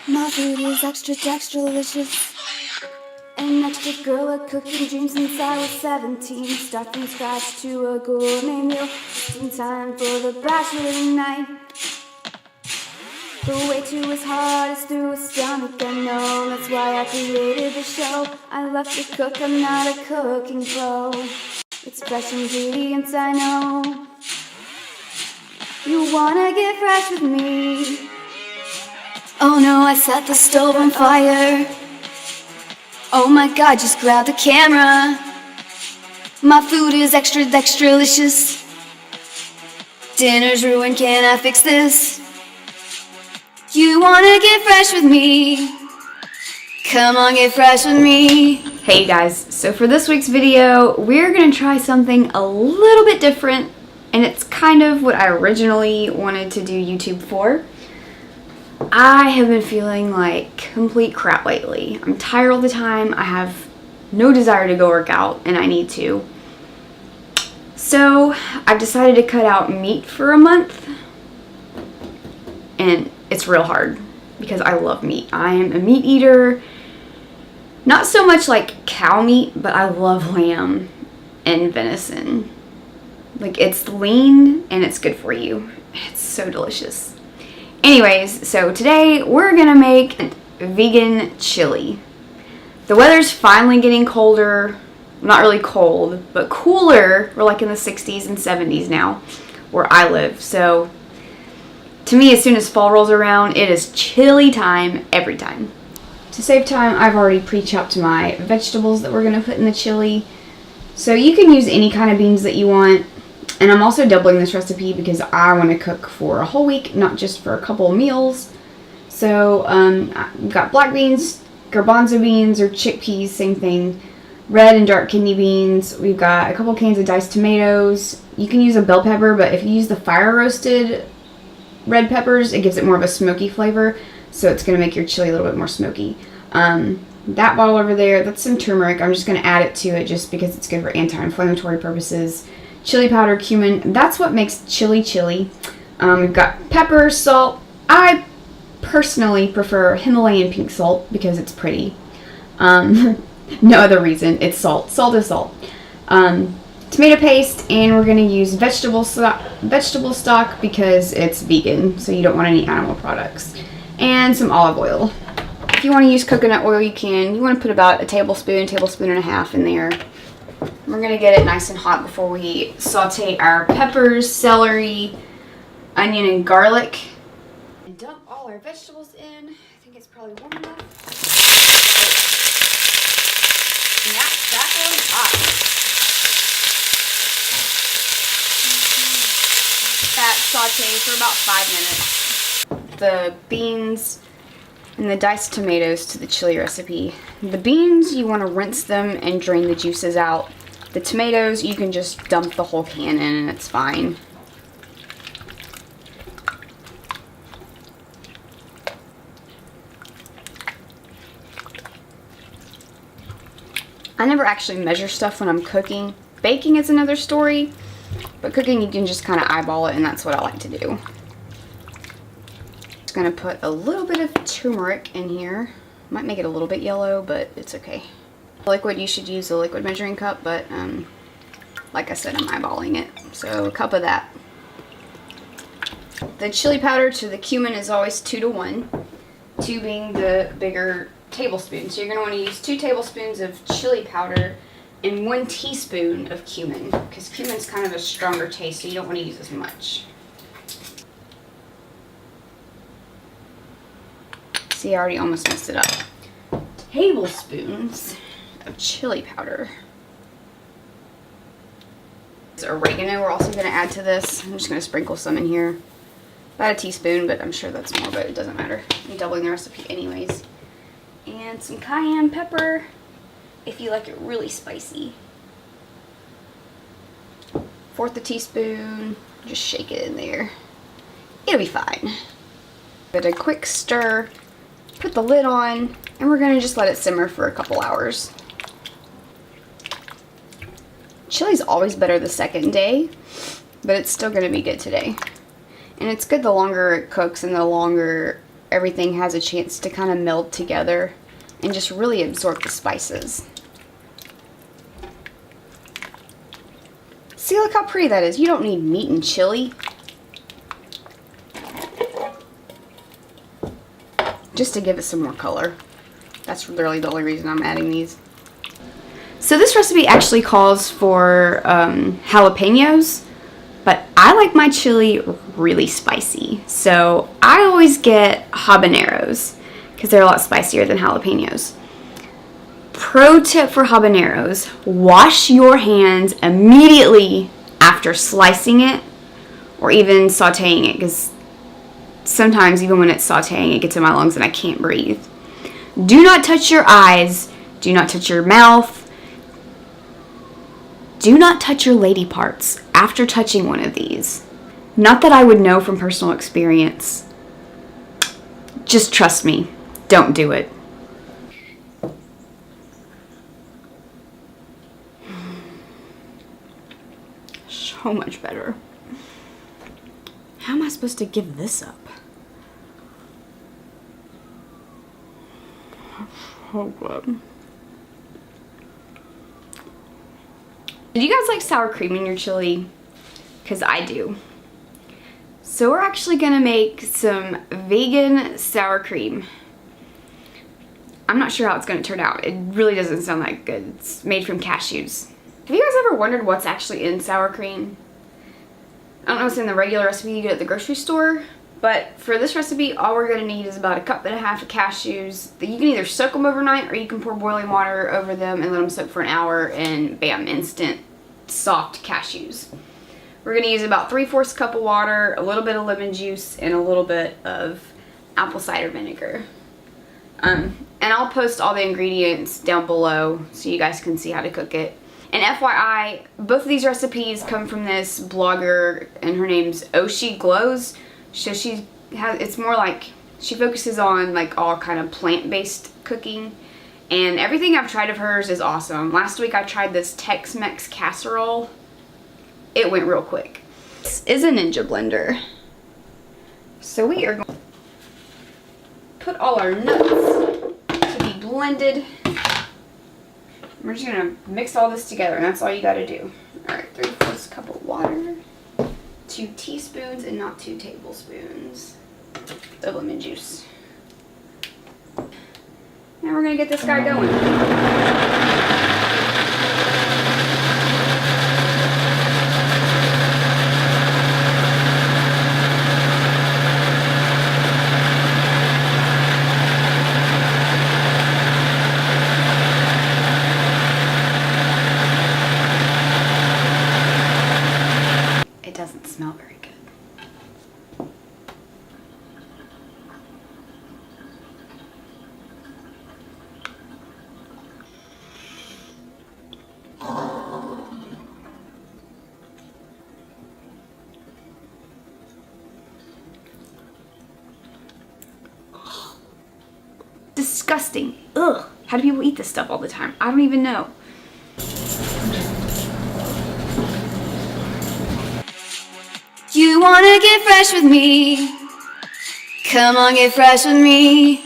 My food is extra, extra delicious. An extra girl at cooking dreams since I was 17. Start from scratch to a gourmet meal. Just in time for the bachelor night. The way to his heart is through his stomach, I know. That's why I created the show. I love to cook, I'm not a cooking pro. It's fresh ingredients, I know. You wanna get fresh with me? Oh no, I set the stove on fire. Oh my god, just grab the camera. My food is extra, extra delicious. Dinner's ruined, can I fix this? You wanna get fresh with me? Come on, get fresh with me. Hey guys, so for this week's video, we're gonna try something a little bit different, and it's kind of what I originally wanted to do YouTube for. I have been feeling like complete crap lately. I'm tired all the time. I have no desire to go work out, and I need to. So I've decided to cut out meat for a month, and it's real hard because I love meat. I am a meat eater. Not so much like cow meat, but I love lamb and venison. Like, it's lean and it's good for you. It's so delicious. Anyways, so today we're gonna make vegan chili. The weather's finally getting colder. Not really cold, but cooler. We're like in the 60s and 70s now where I live. So to me, as soon as fall rolls around, it is chili time every time. To save time, I've already pre-chopped my vegetables that we're gonna put in the chili. So you can use any kind of beans that you want. And I'm also doubling this recipe because I want to cook for a whole week, not just for a couple of meals. So I've got black beans, garbanzo beans or chickpeas, same thing. Red and dark kidney beans. We've got a couple cans of diced tomatoes. You can use a bell pepper, but if you use the fire roasted red peppers, it gives it more of a smoky flavor. So it's going to make your chili a little bit more smoky. That bottle over there, that's some turmeric. I'm just going to add it to it just because it's good for anti-inflammatory purposes. Chili powder, cumin, that's what makes chili chili. We've got pepper, salt. I personally prefer Himalayan pink salt because it's pretty. No other reason, it's salt. Salt is salt. Tomato paste, and we're going to use vegetable stock because it's vegan, so you don't want any animal products. And some olive oil. If you want to use coconut oil, you can. You want to put about a tablespoon and a half in there. We're going to get it nice and hot before we saute our peppers, celery, onion, and garlic. And dump all our vegetables in. I think it's probably warm enough. And that's back on top. That saute for about 5 minutes. The beans and the diced tomatoes to the chili recipe. The beans, you want to rinse them and drain the juices out. The tomatoes, you can just dump the whole can in and it's fine. I never actually measure stuff when I'm cooking. Baking is another story, but cooking you can just kind of eyeball it, and that's what I like to do. Just gonna put a little bit of turmeric in here. Might make it a little bit yellow, but it's okay. Liquid, you should use a liquid measuring cup, but like I said, I'm eyeballing it. So a cup of that. The chili powder to the cumin is always 2 to 1. 2 being the bigger tablespoon. So you're going to want to use 2 tablespoons of chili powder and 1 teaspoon of cumin, because cumin's kind of a stronger taste, so you don't want to use as much. See, I already almost messed it up. Tablespoons of chili powder. Oregano we're also going to add to this. I'm just going to sprinkle some in here. About a teaspoon, but I'm sure that's more, but it doesn't matter. I'm doubling the recipe anyways. And some cayenne pepper if you like it really spicy. 1/4 a teaspoon. Just shake it in there. It'll be fine. Give it a quick stir. Put the lid on, and we're going to just let it simmer for a couple hours. Chili's always better the second day, but it's still going to be good today. And it's good the longer it cooks and the longer everything has a chance to kind of meld together and just really absorb the spices. See, look how pretty that is. You don't need meat and chili. Just to give it some more color. That's really the only reason I'm adding these. So this recipe actually calls for jalapenos, but I like my chili really spicy. So I always get habaneros because they're a lot spicier than jalapenos. Pro tip for habaneros, wash your hands immediately after slicing it or even sauteing it, because sometimes even when it's sauteing it gets in my lungs and I can't breathe. Do not touch your eyes, do not touch your mouth, do not touch your lady parts after touching one of these. Not that I would know from personal experience. Just trust me, don't do it. So much better. How am I supposed to give this up? So good. Do you guys like sour cream in your chili? Because I do. So we're actually gonna make some vegan sour cream. I'm not sure how it's gonna turn out. It really doesn't sound that good. It's made from cashews. Have you guys ever wondered what's actually in sour cream? I don't know what's in the regular recipe you get at the grocery store, but for this recipe, all we're gonna need is about 1.5 cups of cashews. You can either soak them overnight or you can pour boiling water over them and let them soak for an hour and bam, instant soft cashews. We're gonna use about 3/4 cup of water, a little bit of lemon juice, and a little bit of apple cider vinegar. And I'll post all the ingredients down below so you guys can see how to cook it. And FYI, both of these recipes come from this blogger, and her name's Oshi Glows. So it's more like, she focuses on like all kind of plant-based cooking. And everything I've tried of hers is awesome. Last week I tried this Tex-Mex casserole. It went real quick. This is a Ninja blender. So we are going to put all our nuts to be blended. We're just gonna mix all this together, and that's all you gotta do. Alright, 3/4 cup of water, 2 teaspoons and not 2 tablespoons of lemon juice. Now we're gonna get this guy going. It doesn't smell very good. Disgusting. Ugh. How do people eat this stuff all the time? I don't even know. You wanna get fresh with me? Come on, get fresh with me.